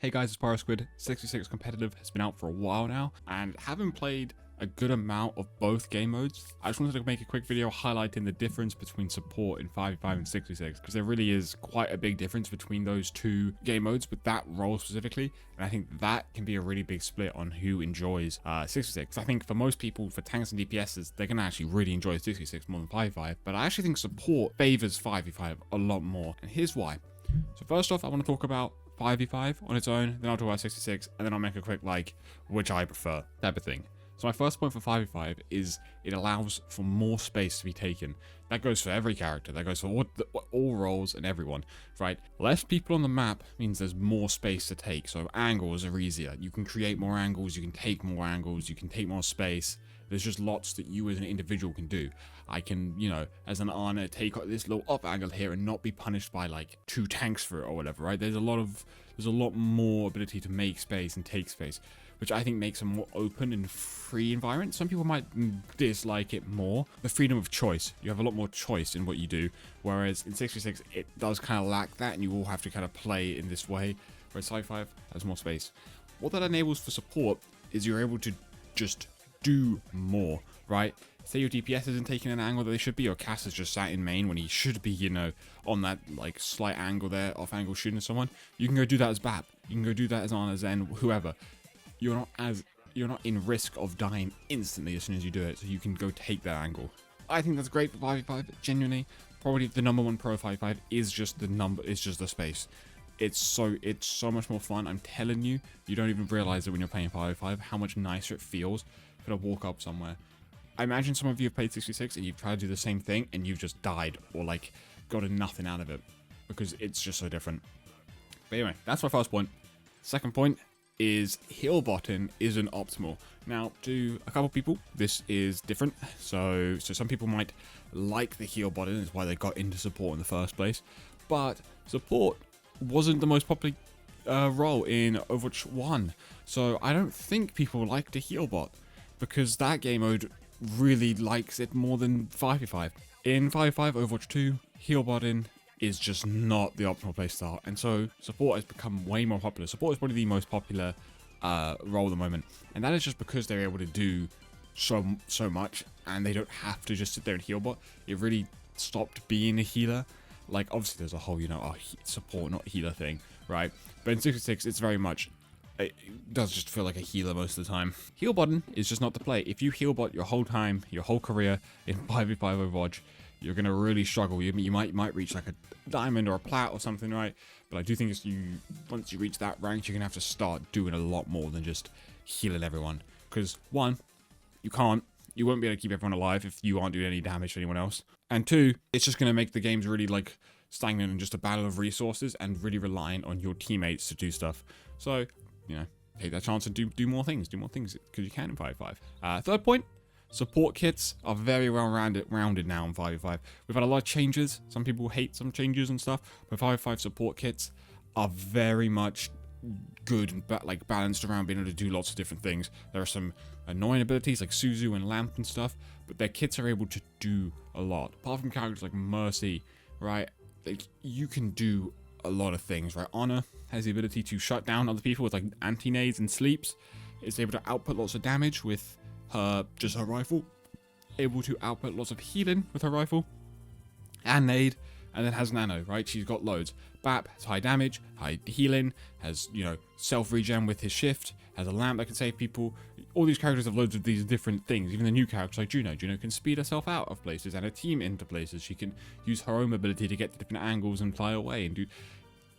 Hey guys, it's Squid. 66 Competitive has been out for a while now, and having played a good amount of both game modes, I just wanted to make a quick video highlighting the difference between support in 5v5 and 66, because there really is quite a big difference between those two game modes with that role specifically, and I think that can be a really big split on who enjoys 66. I think for most people, for tanks and DPSs, they're going to actually really enjoy 66 more than 5v5, but I actually think support favors 5v5 a lot more, and here's why. So first off, I want to talk about 5v5 on its own, then I'll talk about 66, and then I'll make a quick, which I prefer, type of thing. So my first point for 5v5 is it allows for more space to be taken. That goes for every character, that goes for all roles and everyone, right? Less people on the map means there's more space to take, so angles are easier. You can create more angles, you can take more angles, you can take more space. There's just lots that you as an individual can do. I can, as an Ana, take this little up angle here and not be punished by like 2 tanks for it or whatever, right? There's a lot more ability to make space and take space, which I think makes a more open and free environment. Some people might dislike it more. The freedom of choice. You have a lot more choice in what you do, whereas in 66, it does kind of lack that, and you all have to kind of play in this way, whereas 5v5 has more space. What that enables for support is you're able to just do more, right? Say your DPS isn't taking an angle that they should be, or Cass is just sat in main when he should be, on that slight angle there, off angle shooting someone. You can go do that as BAP. You can go do that as Ana, Zen, whoever. You're not in risk of dying instantly as soon as you do it, so you can go take that angle. I think that's great for 5v5. Genuinely, probably the number one pro of 5v5 is just the space. It's so much more fun. I'm telling you, you don't even realize it when you're playing 5v5 how much nicer it feels to walk up somewhere. I imagine some of you have played 66 and you've tried to do the same thing and you've just died or gotten nothing out of it because it's just so different. But anyway, that's my first point. Second point is healbotting isn't optimal. Now, to a couple people, this is different. So some people might like the healbotting, is why they got into support in the first place. But support wasn't the most popular role in Overwatch 1. So I don't think people like the healbot, because that game mode really likes it more than 5v5. In 5v5 Overwatch 2, healbotting is just not the optimal playstyle, and so support has become way more popular. Support is probably the most popular role at the moment, and that is just because they're able to do so much, and they don't have to just sit there and healbot. It really stopped being a healer. Like, obviously there's a whole, support not healer thing, right? But in 66, it's very much, it does just feel like a healer most of the time. Healbotting is just not the play. If you healbot your whole time, your whole career in 5v5 Overwatch, you're going to really struggle. You might reach like a diamond or a plat or something, right? But I do think once you reach that rank, you're going to have to start doing a lot more than just healing everyone. Because one, you won't be able to keep everyone alive if you aren't doing any damage to anyone else. And two, it's just going to make the games really stagnant and just a battle of resources and really relying on your teammates to do stuff. So, take that chance and do more things. Do more things because you can in 5v5. Third point, support kits are very well rounded now in 5v5. We've had a lot of changes. Some people hate some changes and stuff, but 5v5 support kits are very much good and balanced around being able to do lots of different things. There are some annoying abilities like Suzu and Lamp and stuff, but their kits are able to do a lot. Apart from characters like Mercy, right? You can do a lot of things, right? Ana has the ability to shut down other people with anti-nades and sleeps. It's able to output lots of damage with her rifle. Able to output lots of healing with her rifle and nade, and then has nano, right? She's got loads. BAP has high damage, high healing, has, self-regen with his shift, has a lamp that can save people. All these characters have loads of these different things. Even the new characters like Juno. Juno can speed herself out of places and a team into places. She can use her own ability to get to different angles and fly away and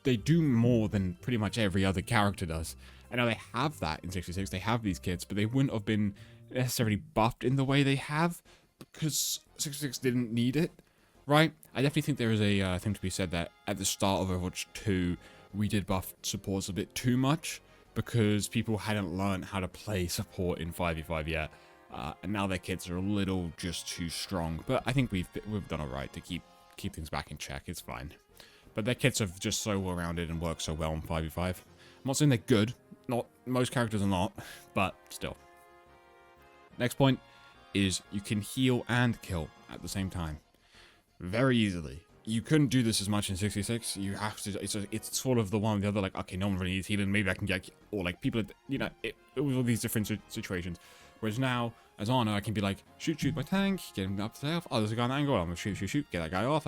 they do more than pretty much every other character does. I know they have that in 66, they have these kits, but they wouldn't have been necessarily buffed in the way they have because 66 didn't need it, right? I definitely think there is a thing to be said that at the start of Overwatch 2, we did buff supports a bit too much because people hadn't learned how to play support in 5v5 yet, and now their kits are a little just too strong. But I think we've done alright to keep things back in check. It's fine. But their kits are just so well rounded and work so well in 5v5. I'm not saying they're good. Not most characters are not, but still. Next point is you can heal and kill at the same time. Very easily. you couldn't do this as much in 66. You have to, it's sort of the one or the other, like, okay, no one really needs healing, maybe I can get, or like people, you know, it was all these different situations. Whereas now, as Arno, I can be like, shoot my tank, get him up to the health. Oh, there's a guy on the angle, I'm gonna shoot, get that guy off.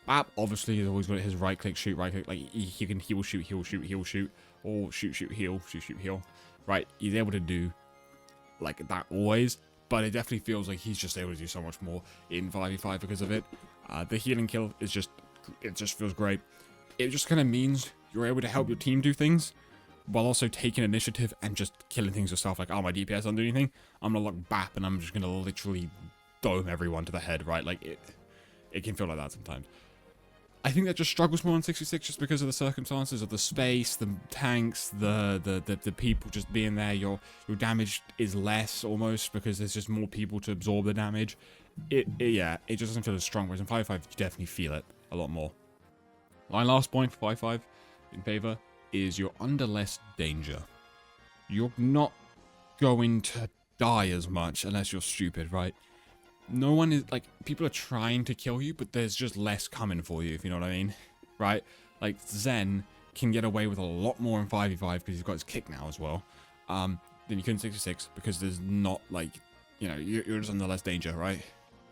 Bap, obviously, he's always got his right click, shoot, right click, like, he will shoot, heal, or shoot, heal, heal. Right, he's able to do like that always, but it definitely feels like he's just able to do so much more in 5v5 because of it. The healing kill is just, it just feels great. It just kind of means you're able to help your team do things while also taking initiative and just killing things yourself. Like, oh, my DPS doesn't do anything, I'm gonna look BAP and I'm just gonna literally dome everyone to the head, right? Like, it can feel like that sometimes. I think that just struggles more on 66 just because of the circumstances of the space, the tanks, the people just being there. Your damage is less almost because there's just more people to absorb the damage. Yeah, it just doesn't feel as strong. Whereas in 5v5, you definitely feel it a lot more. My last point for 5v5 in favor is you're under less danger. You're not going to die as much unless you're stupid, right? No one is, like, people are trying to kill you, but there's just less coming for you, if you know what I mean, right? Like, Zen can get away with a lot more in 5v5 because he's got his kick now as well, than you can in 66 because there's not, like, you know, you're just under less danger, right?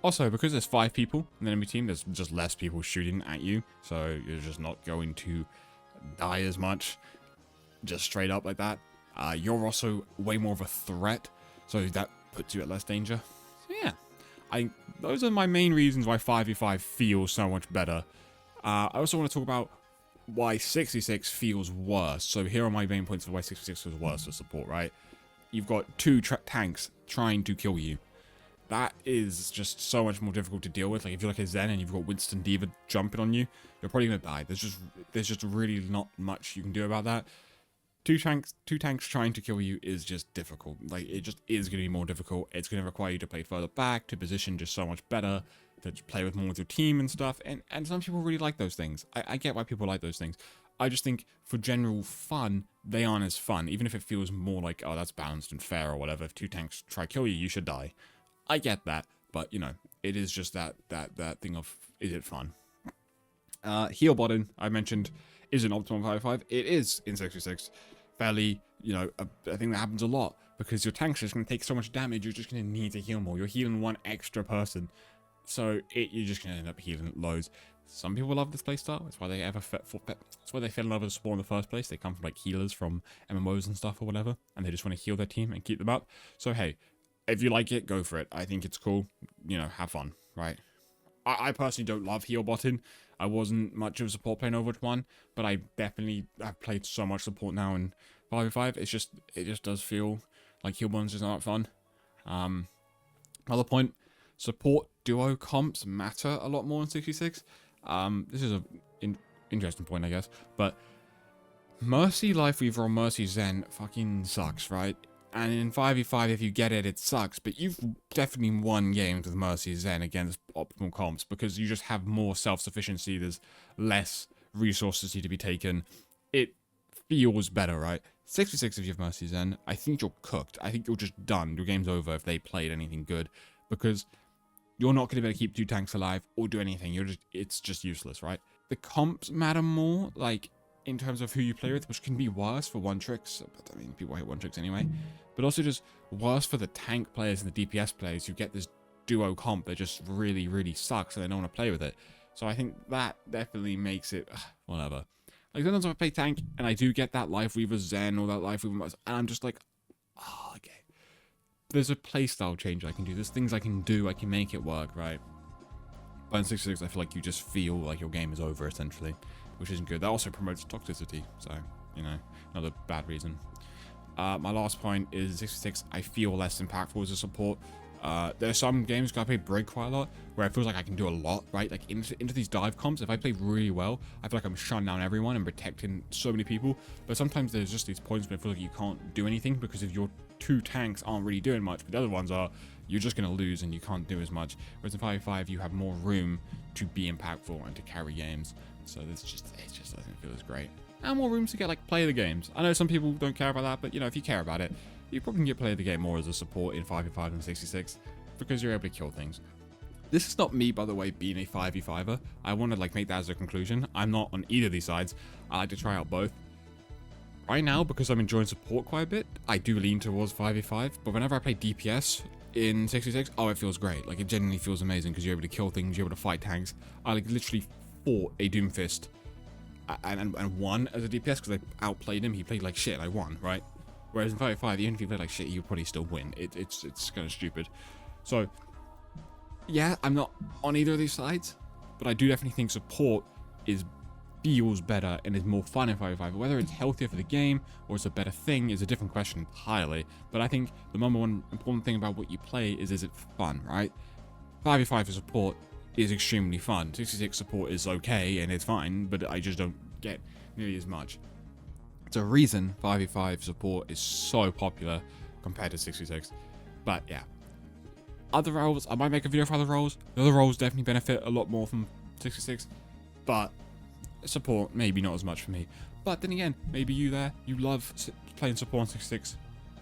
Also, because there's 5 people in the enemy team, there's just less people shooting at you, so you're just not going to die as much, just straight up like that. You're also way more of a threat, so that puts you at less danger. So yeah. Those are my main reasons why 5v5 feels so much better. I also want to talk about why 66 feels worse. So here are my main points of why 66 feels worse for support, right? You've got 2 tanks trying to kill you. That is just so much more difficult to deal with. Like, if you're like a Zen and you've got Winston Diva jumping on you, you're probably going to die. There's just really not much you can do about that. Two tanks trying to kill you is just difficult. Like, it just is going to be more difficult. It's going to require you to play further back, to position just so much better, to play with more with your team and stuff. And some people really like those things. I get why people like those things. I just think for general fun, they aren't as fun. Even if it feels more like, oh, that's balanced and fair or whatever. If 2 tanks try to kill you, you should die. I get that, but you know, it is just that thing of, is it fun? Healbotting, I mentioned, isn't optimal 5v5. It is in 66. Fairly, you know, a thing that happens a lot because your tank's just going to take so much damage. You're just going to need to heal more. You're healing 1 extra person, so you're just going to end up healing loads. Some people love this playstyle. That's why they that's why they fell in love with the sport in the first place. They come from like healers from MMOs and stuff or whatever, and they just want to heal their team and keep them up. So hey, if you like it, go for it. I think it's cool. You know, have fun, right? I personally don't love healbotting. I wasn't much of a support player in Overwatch 1, but I definitely have played so much support now in 5v5. It just does feel like healbotting's just not fun. Another point, support duo comps matter a lot more in 66. This is an interesting point, I guess, but Mercy Lifeweaver or Mercy Zen fucking sucks, right? And in 5v5, if you get it, it sucks. But you've definitely won games with Mercy Zen against optimal comps because you just have more self-sufficiency. There's less resources to be taken. It feels better, right? 66 if you have Mercy Zen, I think you're cooked. I think you're just done. Your game's over if they played anything good because you're not going to be able to keep 2 tanks alive or do anything. It's just useless, right? The comps matter more, like, in terms of who you play with, which can be worse for one-tricks, but I mean, people hate one-tricks anyway, but also just worse for the tank players and the DPS players who get this duo comp that just really, really sucks and they don't want to play with it. So I think that definitely makes it, whatever. Like, sometimes I play tank, and I do get that Lifeweaver Zen or that Lifeweaver, and I'm just like, oh, okay. There's a playstyle change I can do. There's things I can do. I can make it work, right? But in 66, I feel like you just feel like your game is over, essentially, which isn't good. That also promotes toxicity, so, you know, another bad reason. My last point is 66, I feel less impactful as a support. There's some games I play Brig quite a lot, where it feels like I can do a lot, right? Like, into these dive comps, if I play really well, I feel like I'm shutting down everyone and protecting so many people. But sometimes there's just these points where I feel like you can't do anything because if your 2 tanks aren't really doing much, but the other ones are, you're just going to lose and you can't do as much. Whereas in 5v5, you have more room to be impactful and to carry games. So it just doesn't feel as great. And more room to get, like, play the games. I know some people don't care about that, but, you know, if you care about it, you probably can get play the game more as a support in 5v5 than 66 because you're able to kill things. This is not me, by the way, being a 5v5er. I want to like make that as a conclusion. I'm not on either of these sides. I like to try out both. Right now, because I'm enjoying support quite a bit, I do lean towards 5v5, but whenever I play DPS in 66, oh, it feels great. Like, it genuinely feels amazing because you're able to kill things, you're able to fight tanks. I like literally fought a Doomfist and won as a DPS because I outplayed him. He played like shit, I won, right? Whereas in 5v5, even if you play like shit, you probably still win. It's kind of stupid. So, yeah, I'm not on either of these sides, but I do definitely think support feels better and is more fun in 5v5. Whether it's healthier for the game or it's a better thing is a different question entirely. But I think the number one important thing about what you play is it fun, right? 5v5 for support is extremely fun. 66 support is okay and it's fine, but I just don't get nearly as much. It's a reason 5v5 support is so popular compared to 66. But yeah. Other roles, I might make a video for other roles. The other roles definitely benefit a lot more from 66, but support maybe not as much for me. But then again, maybe you love playing support on 66.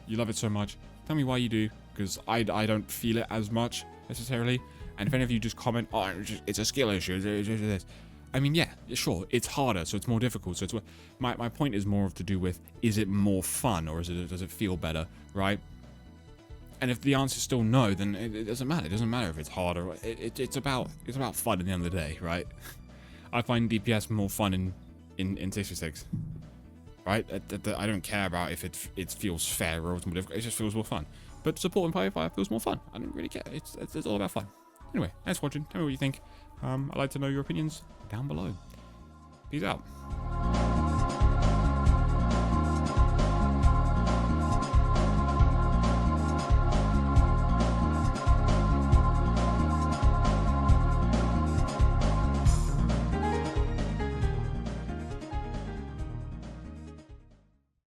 You love it so much. Tell me why you do, because I don't feel it as much necessarily. And if any of you just comment, oh, it's a skill issue. I mean, yeah, sure, it's harder, so it's more difficult. So it's my point is more to do with, is it more fun or does it feel better, right? And if the answer is still no, then it doesn't matter. It doesn't matter if it's hard or it's about fun at the end of the day, right? I find DPS more fun in 66, right? I don't care about if it feels fair or it's more difficult. It just feels more fun. But support in 5v5 feels more fun. I don't really care. It's all about fun. Anyway, thanks for watching. Tell me what you think. I'd like to know your opinions down below. Peace out.